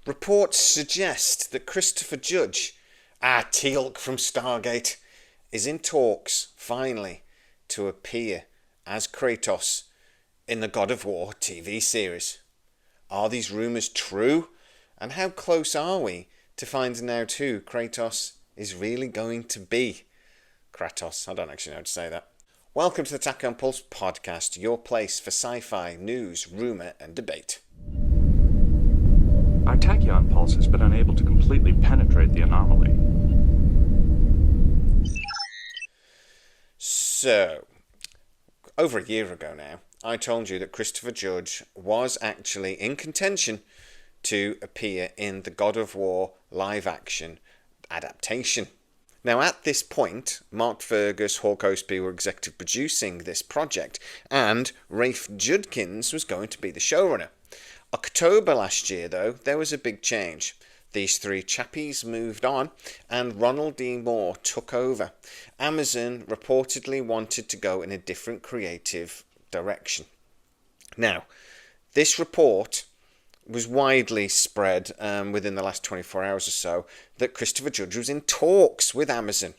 Reports suggest that Christopher Judge, Teal'c from Stargate, is in talks, finally, to appear as Kratos in the God of War TV series. Are these rumours true? And how close are we to finding out who Kratos is really going to be? Kratos, I don't actually know how to say that. Welcome to the Tachyon Pulse podcast, your place for sci-fi, news, rumour and debate. Our tachyon pulse has been unable to completely penetrate the anomaly. So, over a year ago now, I told you that Christopher Judge was actually in contention to appear in the God of War live-action adaptation. Now, at this point, Mark Fergus, Hawk Ostby were executive producing this project, and Rafe Judkins was going to be the showrunner. October last year, though, there was a big change. These three chappies moved on, and Ronald D. Moore took over. Amazon reportedly wanted to go in a different creative direction. Now, this report was widely spread within the last 24 hours or so that Christopher Judge was in talks with Amazon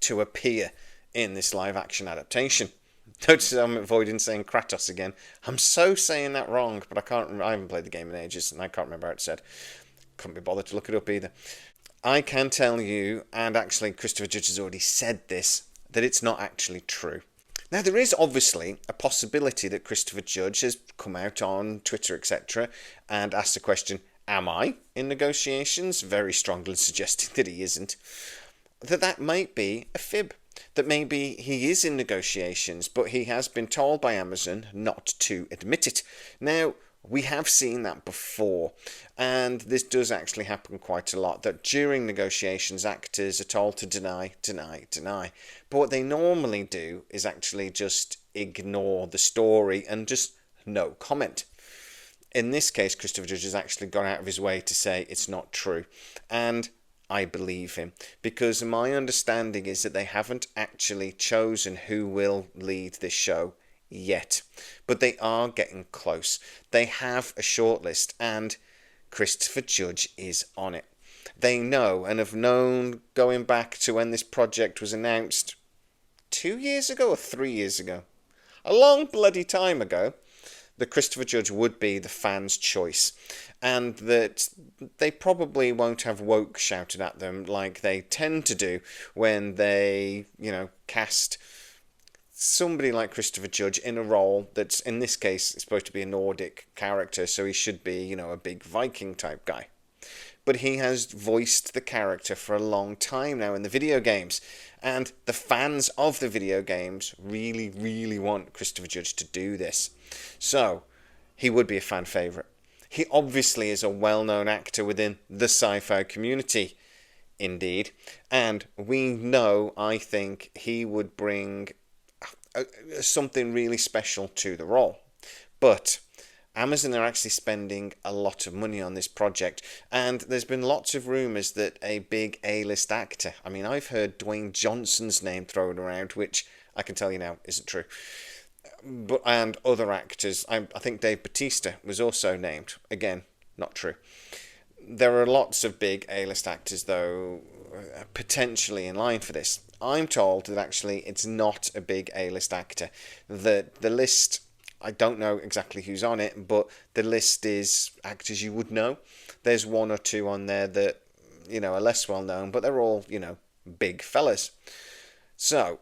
to appear in this live-action adaptation. Notice I'm avoiding saying Kratos again. I'm so saying that wrong, but I haven't played the game in ages, and I can't remember how it said. Couldn't be bothered to look it up either. I can tell you, and actually Christopher Judge has already said this, that it's not actually true. Now, there is obviously a possibility that Christopher Judge has come out on Twitter, etc., and asked the question, am I in negotiations? Very strongly suggesting that he isn't. That might be a fib. That maybe he is in negotiations, but he has been told by Amazon not to admit it. Now, we have seen that before, and this does actually happen quite a lot, that during negotiations actors are told to deny. But what they normally do is actually just ignore the story and just no comment. In this case, Christopher Judge has actually gone out of his way to say it's not true, and I believe him, because my understanding is that they haven't actually chosen who will lead this show yet, but they are getting close. They have a shortlist, and Christopher Judge is on it. They know and have known going back to when this project was announced 2 years ago or 3 years ago, a long bloody time ago, that Christopher Judge would be the fans' choice, and that they probably won't have woke shouted at them like they tend to do when they, cast somebody like Christopher Judge in a role that's, in this case, is supposed to be a Nordic character, so he should be, a big Viking type guy. But he has voiced the character for a long time now in the video games, and the fans of the video games really, really want Christopher Judge to do this. So, he would be a fan favourite. He obviously is a well-known actor within the sci-fi community, indeed, and we know, I think, he would bring something really special to the role. But Amazon are actually spending a lot of money on this project, and there's been lots of rumours that a big A-list actor, I've heard Dwayne Johnson's name thrown around, which I can tell you now isn't true, and other actors, I think Dave Bautista was also named, again, not true. There are lots of big A-list actors, though, potentially in line for this. I'm told that actually it's not a big A-list actor. The list, I don't know exactly who's on it, but the list is actors you would know. There's one or two on there that, are less well known, but they're all, big fellas. So,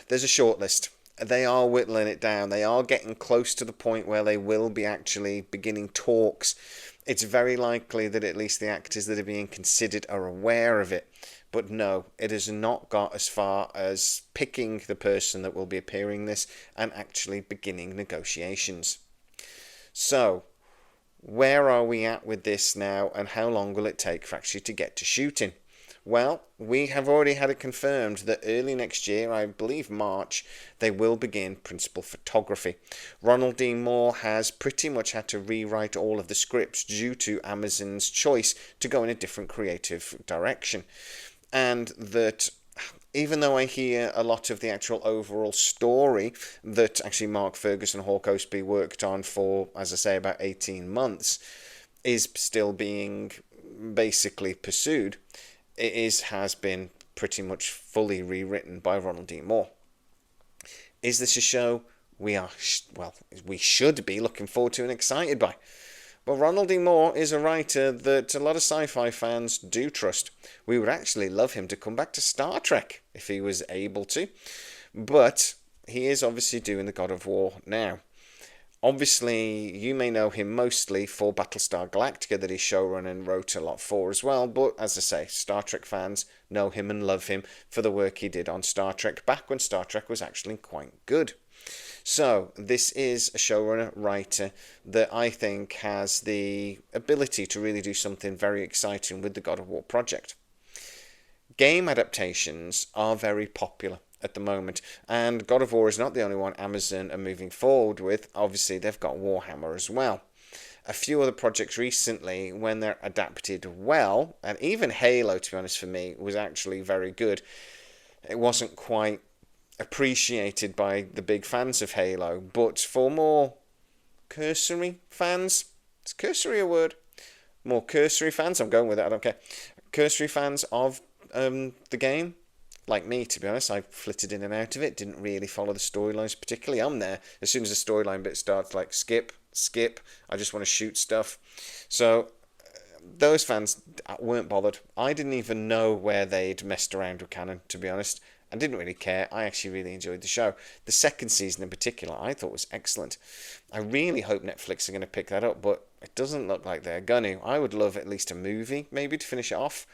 there's a short list. They are whittling it down. They are getting close to the point where they will be actually beginning talks. It's very likely that at least the actors that are being considered are aware of it. But no, it has not got as far as picking the person that will be appearing in this and actually beginning negotiations. So, where are we at with this now, and how long will it take for actually to get to shooting? Well, we have already had it confirmed that early next year, I believe March, they will begin principal photography. Ronald D. Moore has pretty much had to rewrite all of the scripts due to Amazon's choice to go in a different creative direction. And that even though I hear a lot of the actual overall story that actually Mark Fergus and Hawk Ostby worked on for, as I say, about 18 months, is still being basically pursued, has been pretty much fully rewritten by Ronald D. Moore. Is this a show we should be looking forward to and excited by? Well, Ronald D. Moore is a writer that a lot of sci-fi fans do trust. We would actually love him to come back to Star Trek if he was able to. But he is obviously doing the God of War now. Obviously, you may know him mostly for Battlestar Galactica that he showrun and wrote a lot for as well. But as I say, Star Trek fans know him and love him for the work he did on Star Trek back when Star Trek was actually quite good. So, this is a showrunner, writer that I think has the ability to really do something very exciting with the God of War project. Game adaptations are very popular at the moment, and God of War is not the only one Amazon are moving forward with. Obviously, they've got Warhammer as well. A few other projects recently, when they're adapted well, and even Halo, to be honest, for me, was actually very good. It wasn't quite appreciated by the big fans of Halo, but for more cursory fans, is cursory a word? More cursory fans, I'm going with it, I don't care. Cursory fans of the game, like me, to be honest, I flitted in and out of it, didn't really follow the storylines particularly. I'm there, as soon as the storyline bit starts, like skip, I just want to shoot stuff. So those fans weren't bothered. I didn't even know where they'd messed around with canon, to be honest. I didn't really care. I actually really enjoyed the show. The second season in particular, I thought was excellent. I really hope Netflix are going to pick that up, but it doesn't look like they're going to. I would love at least a movie, maybe, to finish it off.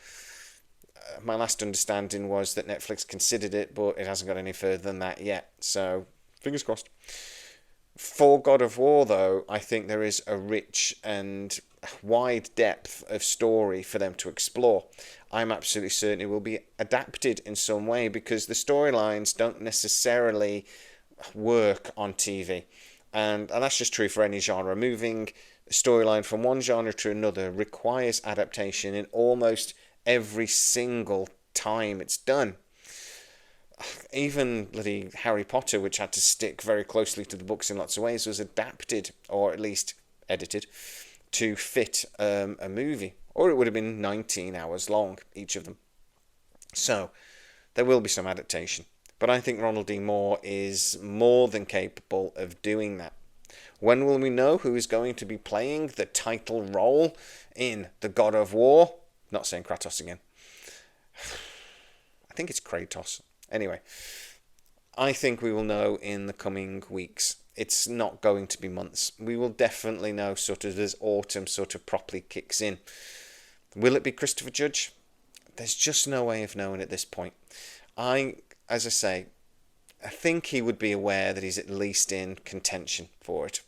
My last understanding was that Netflix considered it, but it hasn't got any further than that yet. So, fingers crossed. For God of War, though, I think there is a rich and wide depth of story for them to explore. I'm absolutely certain it will be adapted in some way because the storylines don't necessarily work on TV. And that's just true for any genre. Moving a storyline from one genre to another requires adaptation in almost every single time it's done. Even bloody Harry Potter, which had to stick very closely to the books in lots of ways, was adapted, or at least edited, to fit a movie. Or it would have been 19 hours long, each of them. So, there will be some adaptation. But I think Ronald D. Moore is more than capable of doing that. When will we know who is going to be playing the title role in The God of War? Not saying Kratos again. I think it's Kratos. Anyway, I think we will know in the coming weeks. It's not going to be months. We will definitely know sort of as autumn sort of properly kicks in. Will it be Christopher Judge? There's just no way of knowing at this point. As I say, I think he would be aware that he's at least in contention for it.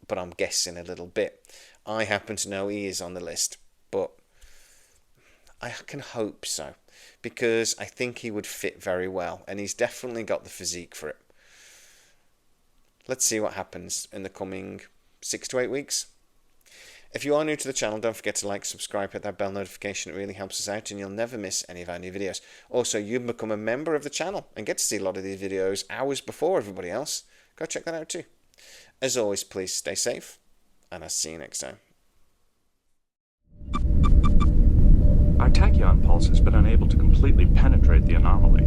But I'm guessing a little bit. I happen to know he is on the list. But I can hope so. Because I think he would fit very well. And he's definitely got the physique for it. Let's see what happens in the coming 6 to 8 weeks. If you are new to the channel, don't forget to like, subscribe, hit that bell notification. It really helps us out and you'll never miss any of our new videos. Also, you can become a member of the channel and get to see a lot of these videos hours before everybody else. Go check that out too. As always, please stay safe and I'll see you next time. Our tachyon pulse has been unable to completely penetrate the anomaly.